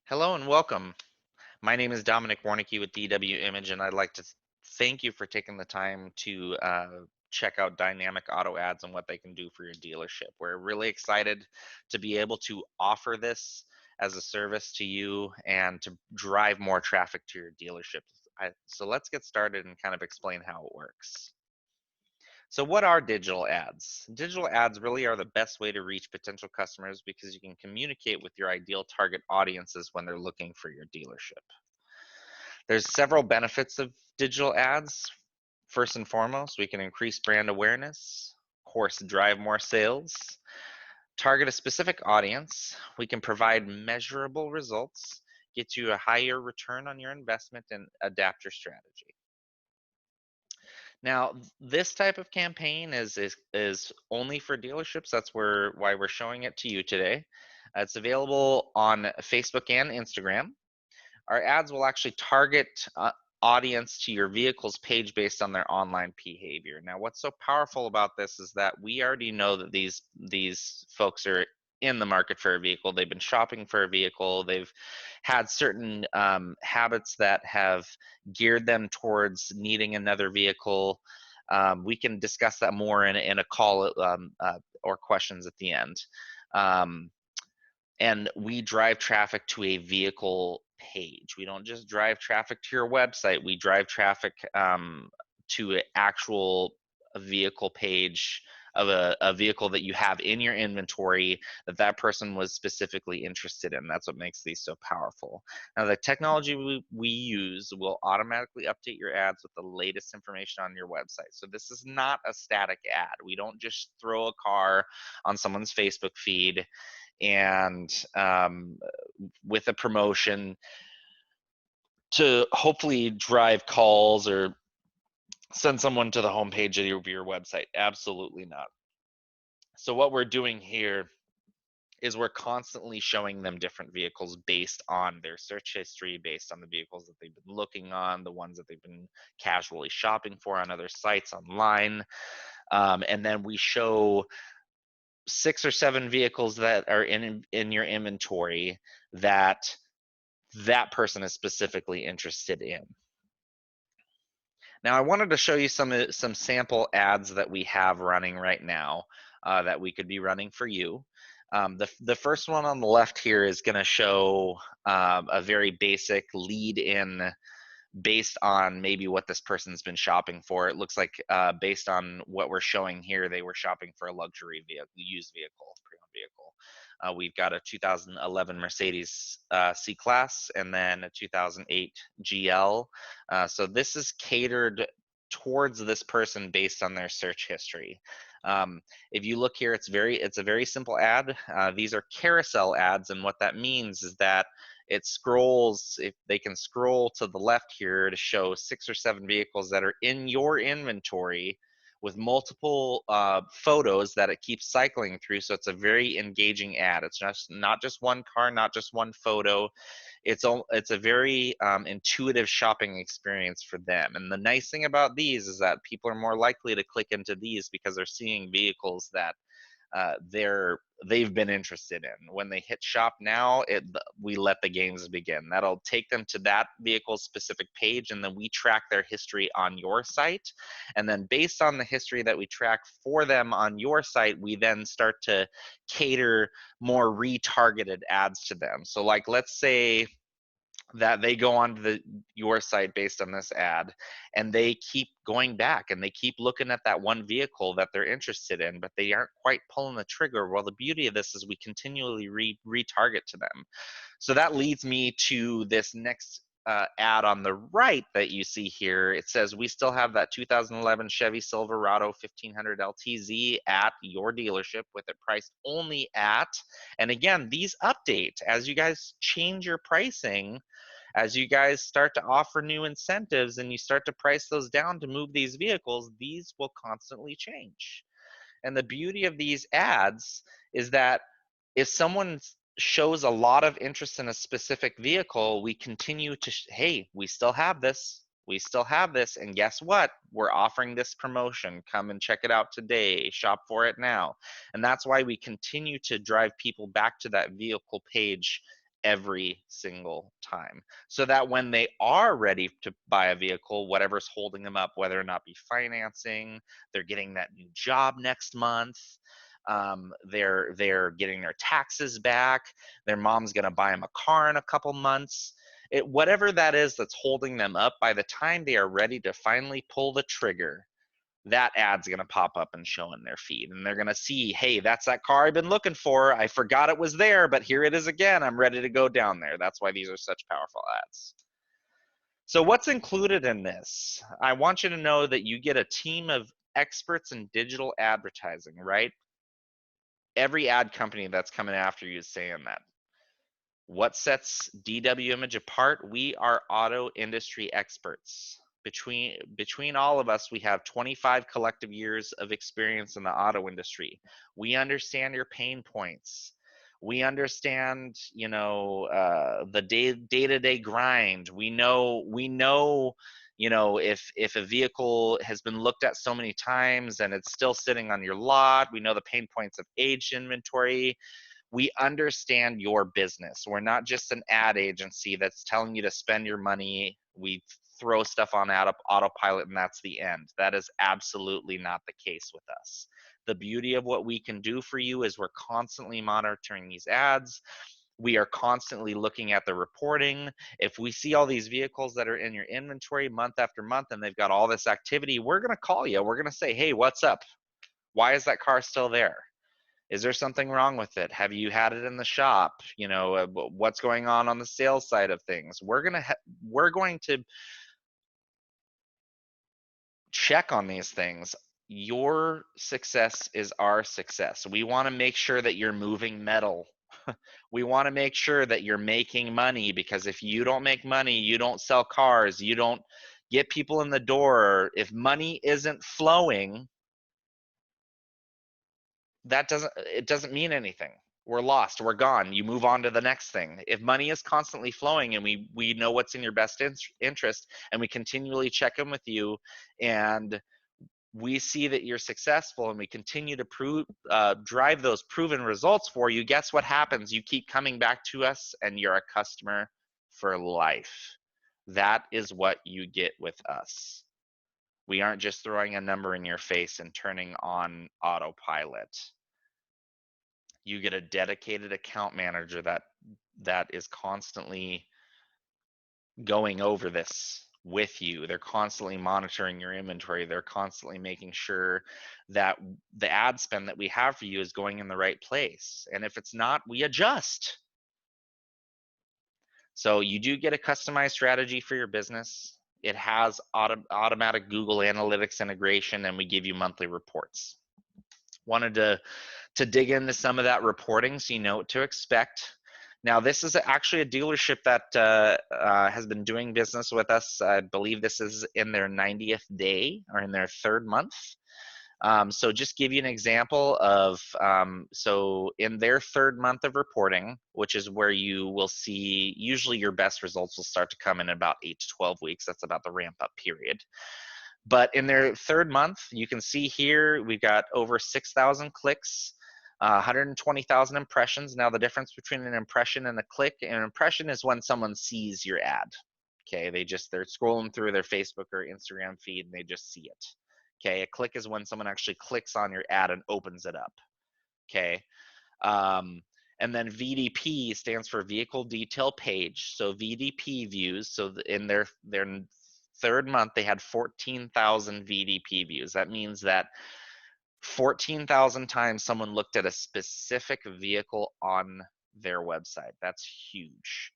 Hello and welcome. My name is Dominic Warnicki with DW Image, and I'd like to thank you for taking the time to check out dynamic auto ads and what they can do for your dealership. We're really excited to be able to offer this as a service to you and to drive more traffic to your dealership. So let's get started and kind of explain how it works. So, what are digital ads? Digital ads really are the best way to reach potential customers because you can communicate with your ideal target audiences when they're looking for your dealership. There's several benefits of digital ads. First and foremost, we can increase brand awareness, of course, drive more sales, target a specific audience. We can provide measurable results, get you a higher return on your investment, and adapt your strategy. Now, this type of campaign is only for dealerships. That's why we're showing it to you today. It's available on Facebook and Instagram. Our ads will actually target audience to your vehicle's page based on their online behavior. Now, what's so powerful about this is that we already know that these folks are in the market for a vehicle. They've been shopping for a vehicle. They've had certain habits that have geared them towards needing another vehicle. We can discuss that more in a call or questions at the end. Um, and we drive traffic to a vehicle page. We don't just drive traffic to your website. We drive traffic to an actual vehicle page of a vehicle that you have in your inventory that that person was specifically interested in. That's what makes these so powerful. Now, the technology we use will automatically update your ads with the latest information on your website. So this is not a static ad. We don't just throw a car on someone's Facebook feed and with a promotion to hopefully drive calls or send someone to the homepage of your website. Absolutely not. So what we're doing here is we're constantly showing them different vehicles based on their search history, based on the vehicles that they've been looking on, the ones that they've been casually shopping for on other sites online. And then we show 6 or 7 vehicles that are in your inventory that that person is specifically interested in. Now, I wanted to show you some sample ads that we have running right now that we could be running for you. The first one on the left here is going to show a very basic lead in based on maybe what this person's been shopping for. It looks like based on what we're showing here, they were shopping for a luxury vehicle, used vehicle, pre-owned vehicle. We've got a 2011 Mercedes C-Class and then a 2008 GL. So this is catered towards this person based on their search history. If you look here, it's a very simple ad. These are carousel ads, and what that means is that it scrolls, if they can scroll to the left here to show 6 or 7 vehicles that are in your inventory with multiple photos that it keeps cycling through. So it's a very engaging ad. It's just not just one car, not just one photo. It's a very intuitive shopping experience for them. And the nice thing about these is that people are more likely to click into these because they're seeing vehicles that they've been interested in. When they hit shop now, we let the games begin. That'll take them to that vehicle's specific page, and then we track their history on your site. And then based on the history that we track for them on your site, we then start to cater more retargeted ads to them. So like let's say that they go onto your site based on this ad and they keep going back and they keep looking at that one vehicle that they're interested in, but they aren't quite pulling the trigger. Well, the beauty of this is we continually retarget to them. So that leads me to this next ad on the right that you see here. It says we still have that 2011 Chevy Silverado 1500 LTZ at your dealership with it priced only at, and again, these update as you guys change your pricing, as you guys start to offer new incentives and you start to price those down to move these vehicles, these will constantly change. And the beauty of these ads is that if someone shows a lot of interest in a specific vehicle, we continue to, hey, we still have this. We still have this. And guess what? We're offering this promotion. Come and check it out today. Shop for it now. And that's why we continue to drive people back to that vehicle page every single time, so that when they are ready to buy a vehicle, whatever's holding them up, whether or not be financing, they're getting that new job next month, they're getting their taxes back, their mom's going to buy them a car in a couple months, whatever that is that's holding them up, by the time they are ready to finally pull the trigger, that ad's going to pop up and show in their feed, and they're going to see, hey, that's that car I've been looking for. I forgot it was there, but here it is again. I'm ready to go down there. That's why these are such powerful ads. So what's included in this? I want you to know that you get a team of experts in digital advertising, right? Every ad company that's coming after you is saying that. What sets DW Image apart? We are auto industry experts. Between all of us, we have 25 collective years of experience in the auto industry. We understand your pain points. We understand, the day-to-day grind. We know, if a vehicle has been looked at so many times and it's still sitting on your lot. We know the pain points of aged inventory. We understand your business. We're not just an ad agency that's telling you to spend your money. We throw stuff on autopilot and that's the end. That is absolutely not the case with us. The beauty of what we can do for you is we're constantly monitoring these ads. We are constantly looking at the reporting. If we see all these vehicles that are in your inventory month after month and they've got all this activity, we're going to call you. We're going to say, hey, what's up? Why is that car still there? Is there something wrong with it? Have you had it in the shop? What's going on the sales side of things? We're going to check on these things. Your success is our success. We want to make sure that you're moving metal. We want to make sure that you're making money, because if you don't make money, you don't sell cars, you don't get people in the door. If money isn't flowing, it doesn't mean anything. We're lost, we're gone. You move on to the next thing. If money is constantly flowing and we know what's in your best interest, and we continually check in with you, and we see that you're successful, and we continue to drive those proven results for you, guess what happens? You keep coming back to us and you're a customer for life. That is what you get with us. We aren't just throwing a number in your face and turning on autopilot. You get a dedicated account manager that is constantly going over this with you. They're constantly monitoring your inventory. They're constantly making sure that the ad spend that we have for you is going in the right place. And if it's not, we adjust. So you do get a customized strategy for your business. It has automatic Google Analytics integration, and we give you monthly reports. Wanted to dig into some of that reporting so you know what to expect. Now, this is actually a dealership that has been doing business with us. I believe this is in their 90th day, or in their 3rd month. So just give you an example of, so in their 3rd month of reporting, which is where you will see, usually your best results will start to come in about 8 to 12 weeks. That's about the ramp up period. But in their 3rd month, you can see here, we've got over 6,000 clicks, 120,000 impressions. Now, the difference between an impression and a click, an impression is when someone sees your ad. Okay, they're scrolling through their Facebook or Instagram feed and they just see it. Okay, a click is when someone actually clicks on your ad and opens it up. Okay, and then VDP stands for Vehicle Detail Page. So VDP views. So in their 3rd month, they had 14,000 VDP views. That means that 14,000 times someone looked at a specific vehicle on their website. That's huge.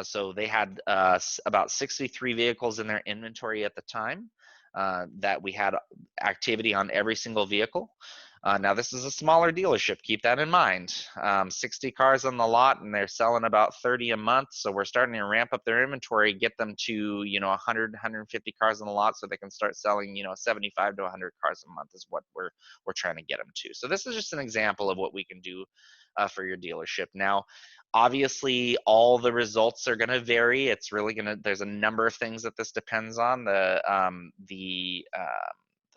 So they had about 63 vehicles in their inventory at the time, that we had activity on every single vehicle. Now, this is a smaller dealership. Keep that in mind. 60 cars on the lot, and they're selling about 30 a month. So we're starting to ramp up their inventory, get them to 100, 150 cars on the lot, so they can start selling 75 to 100 cars a month is what we're trying to get them to. So this is just an example of what we can do for your dealership. Now, obviously, all the results are going to vary. It's really there's a number of things that this depends on. The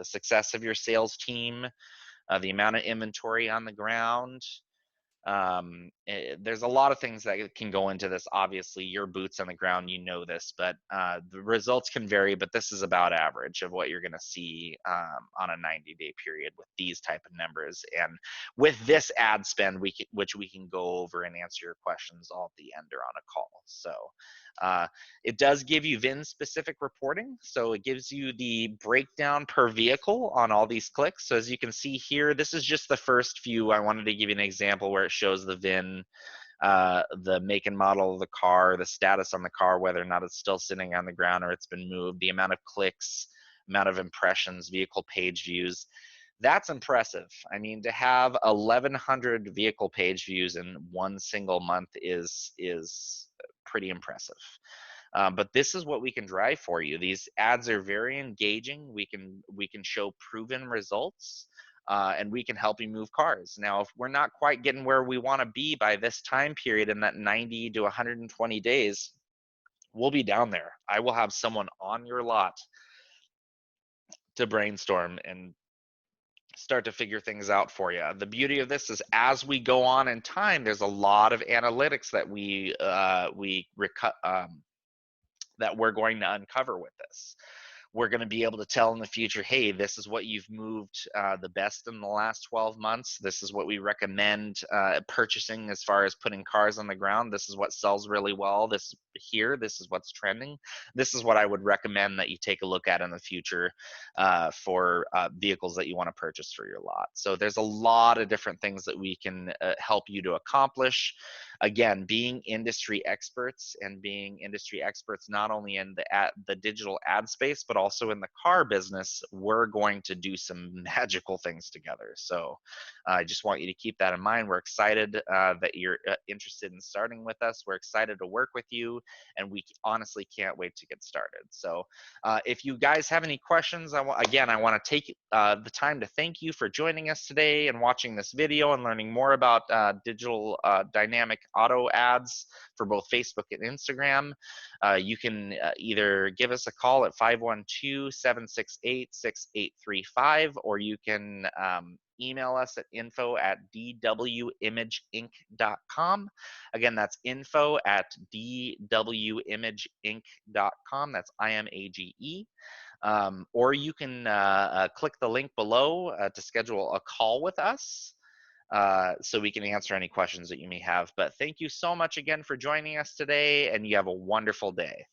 success of your sales team, the amount of inventory on the ground, There's a lot of things that can go into this. Obviously, your boots on the ground, you know this, but the results can vary. But this is about average of what you're going to see on a 90-day period with these type of numbers. And with this ad spend, which we can go over and answer your questions all at the end or on a call. So it does give you VIN specific reporting. So it gives you the breakdown per vehicle on all these clicks. So as you can see here, this is just the first few. I wanted to give you an example where it shows the VIN, the make and model of the car, the status on the car, whether or not it's still sitting on the ground or it's been moved, the amount of clicks, amount of impressions, vehicle page views. That's impressive. I mean, to have 1,100 vehicle page views in one single month is pretty impressive. But this is what we can drive for you. These ads are very engaging. We can show proven results, and we can help you move cars. Now, if we're not quite getting where we want to be by this time period in that 90 to 120 days, we'll be down there. I will have someone on your lot to brainstorm and start to figure things out for you. The beauty of this is as we go on in time, there's a lot of analytics that that we're going to uncover with this. We're going to be able to tell in the future, hey, this is what you've moved the best in the last 12 months. This is what we recommend purchasing as far as putting cars on the ground. This is what sells really well. This is what's trending. This is what I would recommend that you take a look at in the future for vehicles that you want to purchase for your lot. So there's a lot of different things that we can help you to accomplish. Again, being industry experts and being industry experts not only in the digital ad space but also in the car business, we're going to do some magical things together. So I just want you to keep that in mind. We're excited that you're interested in starting with us. We're excited to work with you, and we honestly can't wait to get started. So if you guys have any questions, I want to take the time to thank you for joining us today and watching this video and learning more about digital dynamic auto ads for both Facebook and Instagram. You can either give us a call at 512-768-6835, or you can email us at info@dwimageinc.com. Again, that's info@dwimageinc.com. That's IMAGE. Or you can click the link below to schedule a call with us so we can answer any questions that you may have. But thank you so much again for joining us today, and you have a wonderful day.